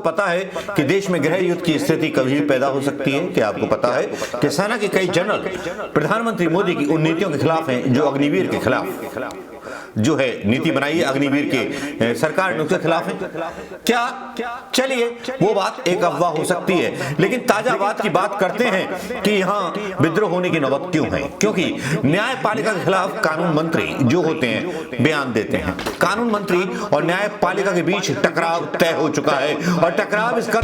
पता है कि देश में गृह युद्ध की स्थिति कभी भी पैदा हो सकती है। क्या आपको पता है कि सेना के कई जनरल प्रधानमंत्री मोदी की उन नीतियों के खिलाफ हैं जो अग्निवीर के खिलाफ जो है नीति बनाई है अग्निवीर के सरकार ने उसके खिलाफ है। क्या चलिए वो बात एक अफवाह हो सकती है, लेकिन ताजा बात की बात करते हैं कि यहाँ विद्रोह होने की नौबत क्यों है। क्योंकि न्यायपालिका के खिलाफ कानून मंत्री जो होते हैं बयान देते हैं। कानून मंत्री और न्यायपालिका के बीच टकराव तय हो चुका है और टकराव इसका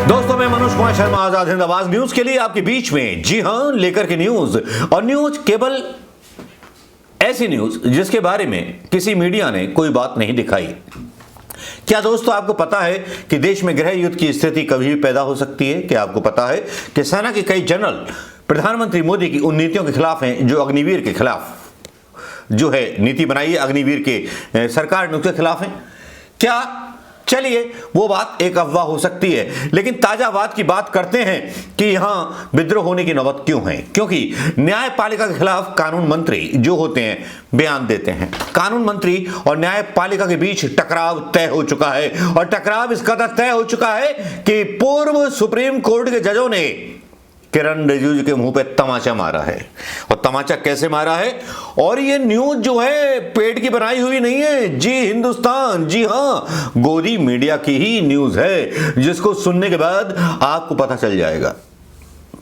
दोस्तों, मैं मनोज कुमार शर्मा आजाद हिंद आवाज न्यूज के लिए आपके बीच में जी हां लेकर के न्यूज। और न्यूज केवल ऐसी न्यूज जिसके बारे में किसी मीडिया ने कोई बात नहीं दिखाई। क्या दोस्तों आपको पता है कि देश में गृह युद्ध की स्थिति कभी भी पैदा हो सकती है। क्या आपको पता है कि सेना के कई जनरल प्रधानमंत्री मोदी की उन नीतियों के खिलाफ हैं जो अग्निवीर के खिलाफ जो है नीति बनाई है अग्निवीर के सरकार ने उसके खिलाफ है। क्या चलिए वो बात एक अफवाह हो सकती है, लेकिन ताजा बात की बात करते हैं कि यहां विद्रोह होने की नौबत क्यों है। क्योंकि न्यायपालिका के खिलाफ कानून मंत्री जो होते हैं बयान देते हैं। कानून मंत्री और न्यायपालिका के बीच टकराव तय हो चुका है और टकराव इस कदर तय हो चुका है कि पूर्व सुप्रीम कोर्ट के जजों ने किरण रिजिजू के मुंह पे तमाचा मारा है। और तमाचा कैसे मारा है, और ये न्यूज जो है पेट की बनाई हुई नहीं है, जी हिंदुस्तान, जी हां गोदी मीडिया की ही न्यूज है, जिसको सुनने के बाद आपको पता चल जाएगा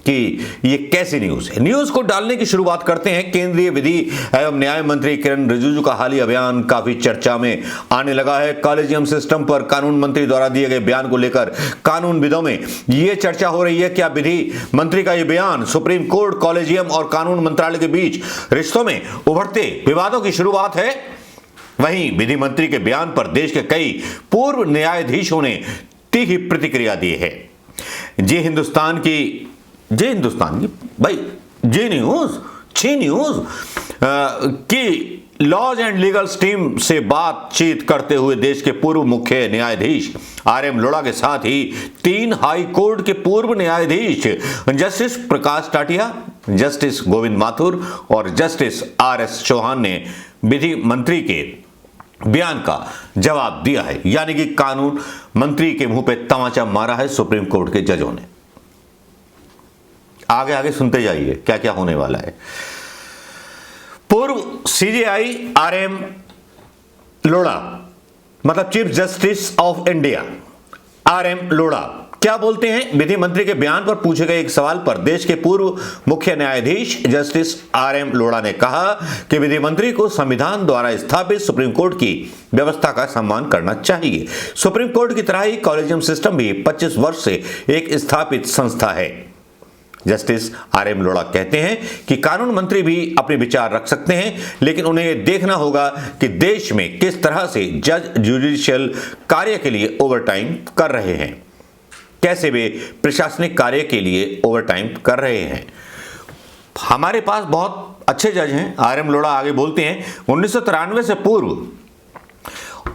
कि ये कैसी न्यूज है। न्यूज को डालने की शुरुआत करते हैं। केंद्रीय विधि एवं न्याय मंत्री किरण रिजिजू का हालिया बयान काफी चर्चा में आने लगा है। कॉलेजियम सिस्टम पर कानून मंत्री द्वारा दिए गए बयान को लेकर कानूनविदों में यह चर्चा हो रही है। क्या विधि मंत्री का यह बयान सुप्रीम कोर्ट, कॉलेजियम और कानून मंत्रालय के बीच रिश्तों में उभरते विवादों की शुरुआत है। वहीं विधि मंत्री के बयान पर देश के कई पूर्व न्यायाधीशों ने तीखी प्रतिक्रिया दी है। जी हिंदुस्तान की भाई जी न्यूज की लॉज एंड लीगल टीम से बातचीत करते हुए देश के पूर्व मुख्य न्यायाधीश आरएम लोढ़ा के साथ ही 3 हाई कोर्ट के पूर्व न्यायाधीश जस्टिस प्रकाश टाटिया, जस्टिस गोविंद माथुर और जस्टिस आरएस चौहान ने विधि मंत्री के बयान का जवाब दिया है। यानी कि कानून मंत्री के मुंह पे तमाचा मारा है सुप्रीम कोर्ट के जजों ने। आगे आगे सुनते जाइए क्या क्या होने वाला है। पूर्व सीजेआई आरएम लोढ़ा, मतलब chief justice of India RM Lodha क्या बोलते हैं। विधि मंत्री के बयान पर पूछे गए एक सवाल पर देश के पूर्व मुख्य न्यायाधीश जस्टिस आरएम लोढ़ा ने कहा कि विधि मंत्री को संविधान द्वारा स्थापित सुप्रीम कोर्ट की व्यवस्था का सम्मान करना चाहिए। सुप्रीम कोर्ट की तरह ही कॉलेजियम सिस्टम भी 25 वर्ष से एक स्थापित संस्था है। जस्टिस आरएम लोढ़ा कहते हैं कि कानून मंत्री भी अपने विचार रख सकते हैं, लेकिन उन्हें देखना होगा कि देश में किस तरह से जज जुडिशियल कार्य के लिए ओवरटाइम कर रहे हैं, कैसे वे प्रशासनिक कार्य के लिए ओवरटाइम कर रहे हैं। हमारे पास बहुत अच्छे जज हैं, आरएम लोढ़ा आगे बोलते हैं। 1993 से पूर्व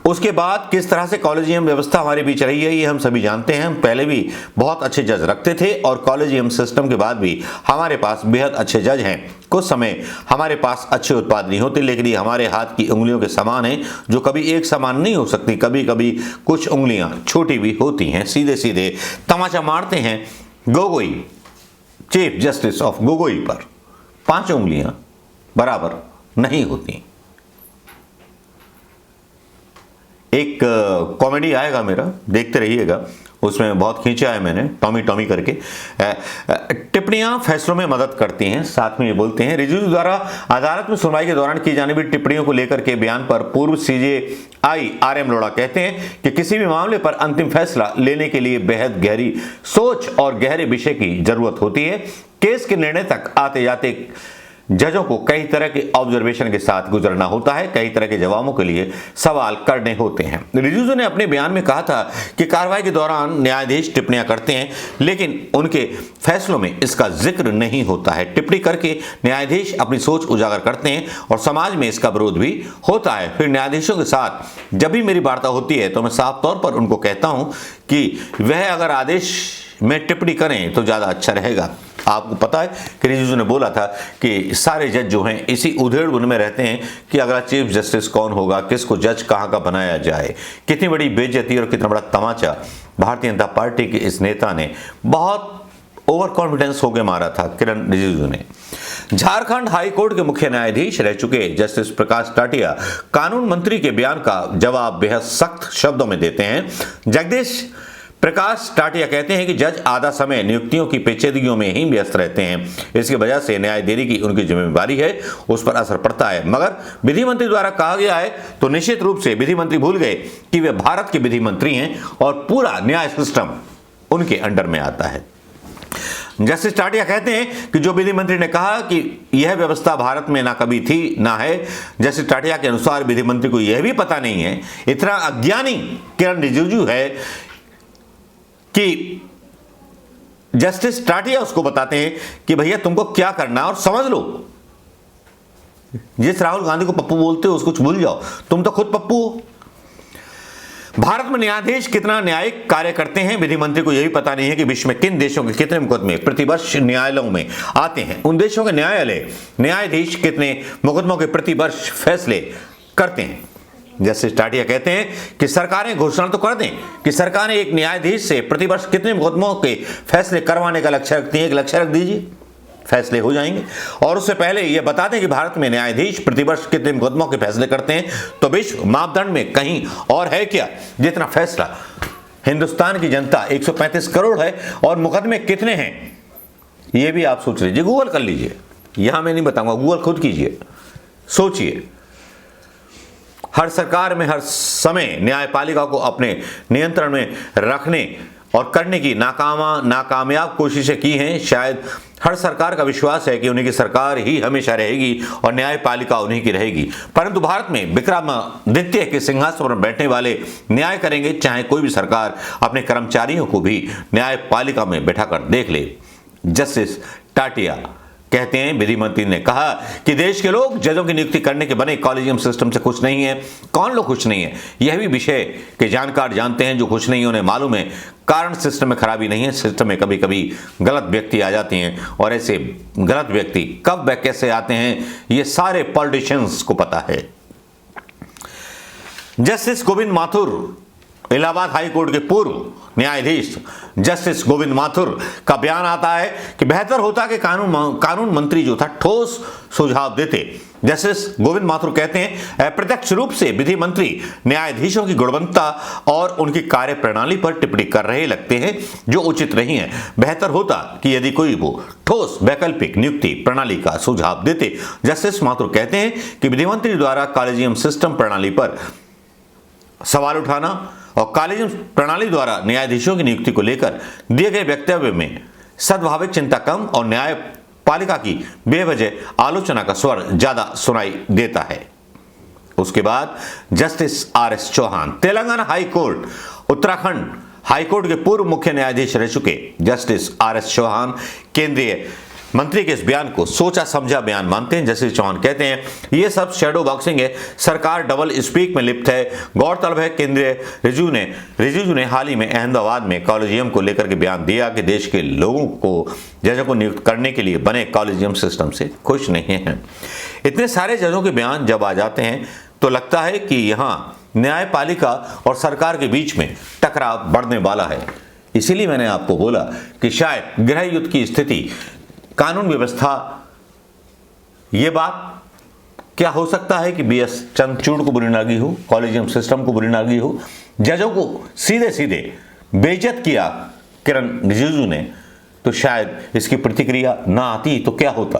उसके बाद किस तरह से कॉलेजियम व्यवस्था हमारे बीच रही है ये हम सभी जानते हैं। हम पहले भी बहुत अच्छे जज रखते थे और कॉलेजियम सिस्टम के बाद भी हमारे पास बेहद अच्छे जज हैं। कुछ समय हमारे पास अच्छे उत्पाद नहीं होते, लेकिन ये हमारे हाथ की उंगलियों के समान हैं, जो कभी एक समान नहीं हो सकती। कभी कभी कुछ उंगलियां छोटी भी होती हैं। सीधे सीधे तमाचा मारते हैं Gogoi, chief justice of Gogoi पर 5 उंगलियां बराबर नहीं होती। एक कॉमेडी आएगा मेरा, देखते रहिएगा, उसमें बहुत खींचा है मैंने, टॉमी करके। टिप्पणियां फैसलों में मदद करती हैं। साथ में ये बोलते हैं रिजिजू द्वारा अदालत में सुनवाई के दौरान की जाने वाली टिप्पणियों को लेकर के बयान पर पूर्व सीजेआई आरएम लोढ़ा कहते हैं कि किसी भी मामले पर अंतिम फैसला लेने के लिए बेहद गहरी सोच और गहरे विषय की जरूरत होती है। केस के निर्णय तक आते जाते जजों को कई तरह के ऑब्जर्वेशन के साथ गुजरना होता है, कई तरह के जवाबों के लिए सवाल करने होते हैं। रिजिजू ने अपने बयान में कहा था कि कार्रवाई के दौरान न्यायाधीश टिप्पणियां करते हैं, लेकिन उनके फैसलों में इसका जिक्र नहीं होता है। टिप्पणी करके न्यायाधीश अपनी सोच उजागर करते हैं और समाज में इसका विरोध भी होता है। फिर न्यायाधीशों के साथ जब भी मेरी वार्ता होती है तो मैं साफ तौर पर उनको कहता हूं कि वह अगर आदेश में टिप्पणी करें तो ज़्यादा अच्छा रहेगा। आपको पता है कि रिजिजू ने बोला था कि सारे जज जो हैं इसी उधेड़-बुन में रहते हैं कि अगला चीफ जस्टिस कौन होगा, किसको जज कहाँ का बनाया जाए। कितनी बड़ी बेइज्जती और कितना बड़ा तमाचा भारतीय जनता पार्टी के इस नेता ने बहुत ओवर कॉन्फिडेंस होकर मारा था, किरण रिजिजू ने। झारखंड हाई कोर्ट के मुख्य न्यायाधीश रह चुके जस्टिस प्रकाश टाटिया कानून मंत्री के बयान का जवाब बेहद सख्त शब्दों में देते हैं। जगदीश प्रकाश टाटिया कहते हैं कि जज आधा समय नियुक्तियों की पेचीदगियों में ही व्यस्त रहते हैं, इसकी वजह से न्याय देने की उनकी जिम्मेदारी है, उस पर असर पड़ता है। मगर विधि मंत्री द्वारा कहा गया है तो निश्चित रूप से विधि मंत्री भूल गए कि वे भारत के विधि मंत्री हैं और पूरा न्याय सिस्टम उनके अंडर में आता है। जस्टिस टाटिया कहते हैं कि जो विधि मंत्री ने कहा कि यह व्यवस्था भारत में ना कभी थी ना है, जस्टिस टाटिया के अनुसार विधि मंत्री को यह भी पता नहीं है, इतना अज्ञानी किरण रिजिजू है कि जस्टिस टाटिया उसको बताते हैं कि भैया तुमको क्या करना है और समझ लो। जिस राहुल गांधी को पप्पू बोलते हो उसको भूल जाओ, तुम तो खुद पप्पू हो। भारत में न्यायाधीश कितना न्यायिक कार्य करते हैं, विधि मंत्री को यही पता नहीं है कि विश्व में किन देशों के कितने मुकदमे प्रतिवर्ष न्यायालयों में आते हैं, उन देशों के न्यायाधीश कितने मुकदमों के प्रतिवर्ष फैसले करते हैं। जस्टिस टाटिया कहते हैं कि सरकारें घोषणा तो कर दें कि सरकारें एक न्यायाधीश से प्रतिवर्ष कितने मुकदमों के फैसले करवाने का लक्ष्य रखती हैं। एक लक्ष्य रख दीजिए, फैसले हो जाएंगे। और उससे पहले यह बता दें कि भारत में न्यायाधीश प्रतिवर्ष कितने मुकदमों के फैसले करते हैं, तो विश्व मापदंड में कहीं और है क्या जितना फैसला हिंदुस्तान की जनता 135 करोड़ है और मुकदमे कितने हैं यह भी आप सोच लीजिए, गूगल कर लीजिए, यहां मैं नहीं बताऊंगा, गूगल खुद कीजिए, सोचिए। हर सरकार में हर समय न्यायपालिका को अपने नियंत्रण में रखने और करने की नाकामयाब कोशिशें की हैं। शायद हर सरकार का विश्वास है कि उन्हीं की सरकार ही हमेशा रहेगी और न्यायपालिका उन्हीं की रहेगी, परंतु भारत में विक्रमादित्य के सिंहासन पर बैठने वाले न्याय करेंगे, चाहे कोई भी सरकार अपने कर्मचारियों को भी न्यायपालिका में बैठाकर देख ले। जस्टिस टाटिया कहते हैं विधि मंत्री ने कहा कि देश के लोग जजों की नियुक्ति करने के बने कॉलेजियम सिस्टम से खुश नहीं है। कौन लोग खुश नहीं है, यह भी विषय के जानकार जानते हैं। जो खुश नहीं है उन्हें मालूम है कारण सिस्टम में खराबी नहीं है, सिस्टम में कभी कभी गलत व्यक्ति आ जाते हैं और ऐसे गलत व्यक्ति कब व कैसे आते हैं ये सारे पॉलिटिशियंस को पता है। Justice Govind Mathur, Allahabad high court के पूर्व न्यायाधीश जस्टिस गोविंद माथुर का बयान आता है कि बेहतर होता कि कानून मंत्री जो था ठोस सुझाव देते। जस्टिस गोविंद माथुर कहते हैं अप्रत्यक्ष रूप से विधि मंत्री न्यायाधीशों की गुणवत्ता और उनकी कार्य प्रणाली पर टिप्पणी कर रहे लगते हैं जो उचित नहीं है। बेहतर होता कि यदि कोई वो ठोस वैकल्पिक नियुक्ति प्रणाली का सुझाव देते। जस्टिस माथुर कहते हैं कि विधि मंत्री द्वारा कॉलेजियम सिस्टम प्रणाली पर सवाल उठाना और कॉलेजियम प्रणाली द्वारा न्यायाधीशों की नियुक्ति को लेकर दिए गए वक्तव्य में सद्भाविक चिंता कम और न्यायपालिका की बेवजह आलोचना का स्वर ज्यादा सुनाई देता है। उसके बाद justice R S. Chauhan, Telangana high court, Uttarakhand high court के पूर्व मुख्य न्यायाधीश रह चुके जस्टिस आर.एस. चौहान केंद्रीय मंत्री के इस बयान को सोचा समझा बयान मानते हैं। जस्टिस चौहान कहते हैं ये सब शैडो बॉक्सिंग है, सरकार डबल स्पीक में लिप्त है। गौरतलब है केंद्रीय रिजिजू ने हाल ही में अहमदाबाद में कॉलेजियम को लेकर के बयान दिया कि देश के लोगों को जजों को नियुक्त करने के लिए बने कॉलेजियम सिस्टम से खुश नहीं हैं। इतने सारे जजों के बयान जब आ जाते हैं तो लगता है कि यहाँ न्यायपालिका और सरकार के बीच में टकराव बढ़ने वाला है। इसीलिए मैंने आपको बोला कि शायद गृह युद्ध की स्थिति, कानून व्यवस्था, ये बात क्या हो सकता है कि बीएस चंद्रचूड़ को बुरी लगी हो, कॉलेजियम सिस्टम को बुरी लगी हो, जजों को सीधे सीधे बेइज्जत किया किरण रिजिजू ने, तो शायद इसकी प्रतिक्रिया ना आती तो क्या होता।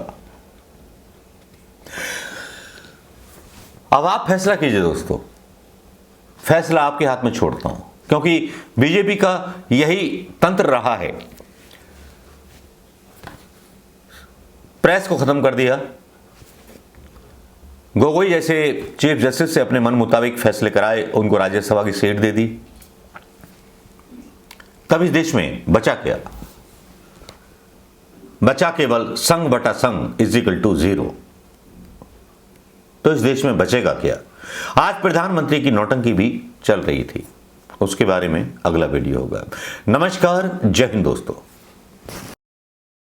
अब आप फैसला कीजिए दोस्तों, फैसला आपके हाथ में छोड़ता हूं, क्योंकि बीजेपी का यही तंत्र रहा है। प्रेस को खत्म कर दिया, गोगोई जैसे चीफ जस्टिस से अपने मन मुताबिक फैसले कराए, उनको राज्यसभा की सीट दे दी, तब इस देश में बचा क्या? बचा केवल संघ बटा संघ =0। तो इस देश में बचेगा क्या? आज प्रधानमंत्री की नौटंकी भी चल रही थी, उसके बारे में अगला वीडियो होगा। नमस्कार, जय हिंद दोस्तों।